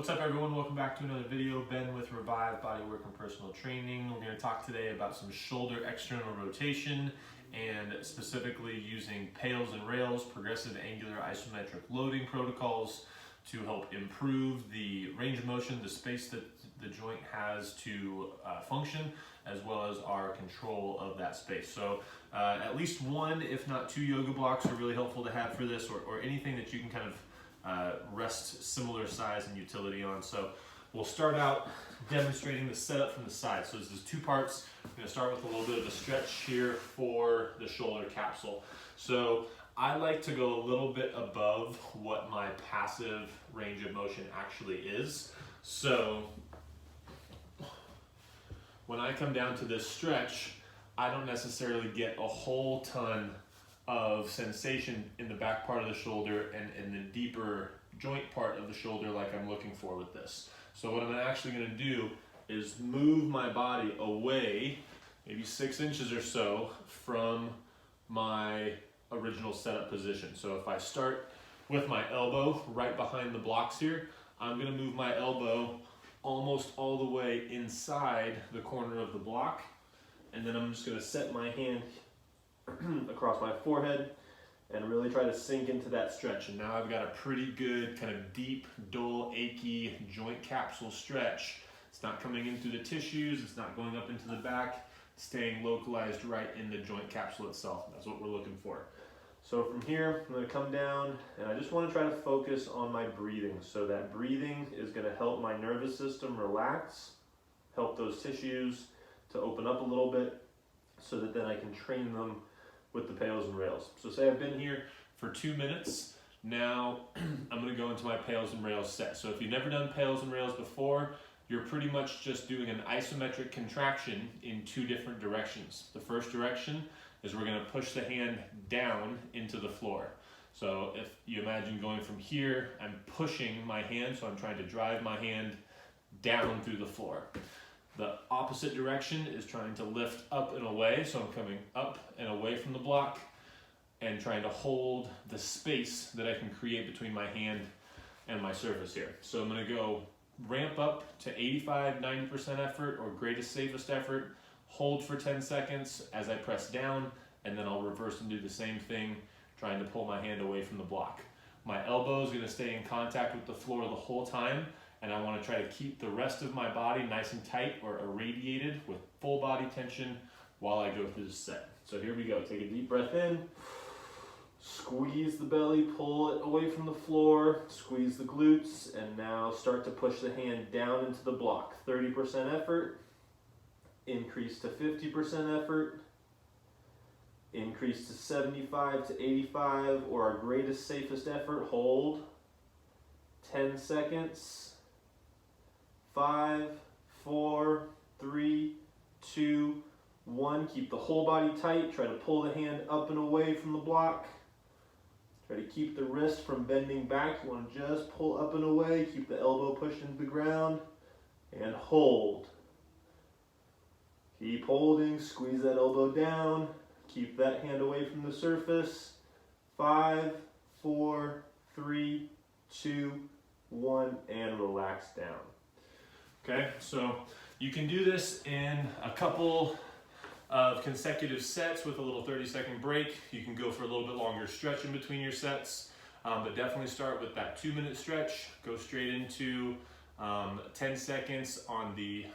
What's up everyone, welcome back to another video. Ben with Revive Bodywork and Personal Training. We're going to talk today about some shoulder external rotation and specifically using pails and rails, progressive angular isometric loading protocols to help improve the range of motion, the space that the joint has to function, as well as our control of that space. So at least one, if not two yoga blocks are really helpful to have for this, or anything that you can kind of rest similar size and utility on. So we'll start out demonstrating the setup from the side. So there's two parts. I'm going to start with a little bit of a stretch here for the shoulder capsule. So I like to go a little bit above what my passive range of motion actually is. So when I come down to this stretch, I don't necessarily get a whole ton of sensation in the back part of the shoulder and in the deeper joint part of the shoulder like I'm looking for with this. So what I'm actually going to do is move my body away maybe 6 inches or so from my original setup position. So if I start with my elbow right behind the blocks here, I'm going to move my elbow almost all the way inside the corner of the block, and then I'm just going to set my hand across my forehead and really try to sink into that stretch. And now I've got a pretty good kind of deep, dull, achy joint capsule stretch. It's not coming in through the tissues, it's not going up into the back, staying localized right in the joint capsule itself. That's what we're looking for. So from here, I'm going to come down and I just want to try to focus on my breathing. So that breathing is going to help my nervous system relax, help those tissues to open up a little bit so that then I can train them with the pails and rails. So say I've been here for 2 minutes. Now I'm going to go into my pails and rails set. So if you've never done pails and rails before, you're pretty much just doing an isometric contraction in 2 different directions. The first direction is we're going to push the hand down into the floor. So if you imagine going from here, I'm pushing my hand, so I'm trying to drive my hand down through the floor. The opposite direction is trying to lift up and away, so I'm coming up and away from the block and trying to hold the space that I can create between my hand and my surface here. So I'm going to go ramp up to 85–90% effort or greatest safest effort, hold for 10 seconds as I press down, and then I'll reverse and do the same thing, trying to pull my hand away from the block. My elbow is going to stay in contact with the floor the whole time, and I want to try to keep the rest of my body nice and tight or irradiated with full body tension while I go through the set. So here we go. Take a deep breath in, squeeze the belly, pull it away from the floor, squeeze the glutes, and now start to push the hand down into the block. 30% effort, increase to 50% effort, increase to 75 to 85, or our greatest safest effort, hold 10 seconds. 5, 4, 3, 2, 1. Keep the whole body tight. Try to pull the hand up and away from the block. Try to keep the wrist from bending back. You want to just pull up and away. Keep the elbow pushed into the ground. And hold. Keep holding. Squeeze that elbow down. Keep that hand away from the surface. 5, 4, 3, 2, 1. And relax down. Okay, so you can do this in a couple of consecutive sets with a little 30-second break. You can go for a little bit longer stretch in between your sets, but definitely start with that 2-minute stretch. Go straight into 10 seconds on the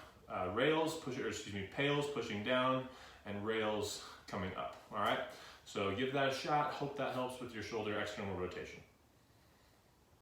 pails pushing down and rails coming up. All right, so give that a shot. Hope that helps with your shoulder external rotation.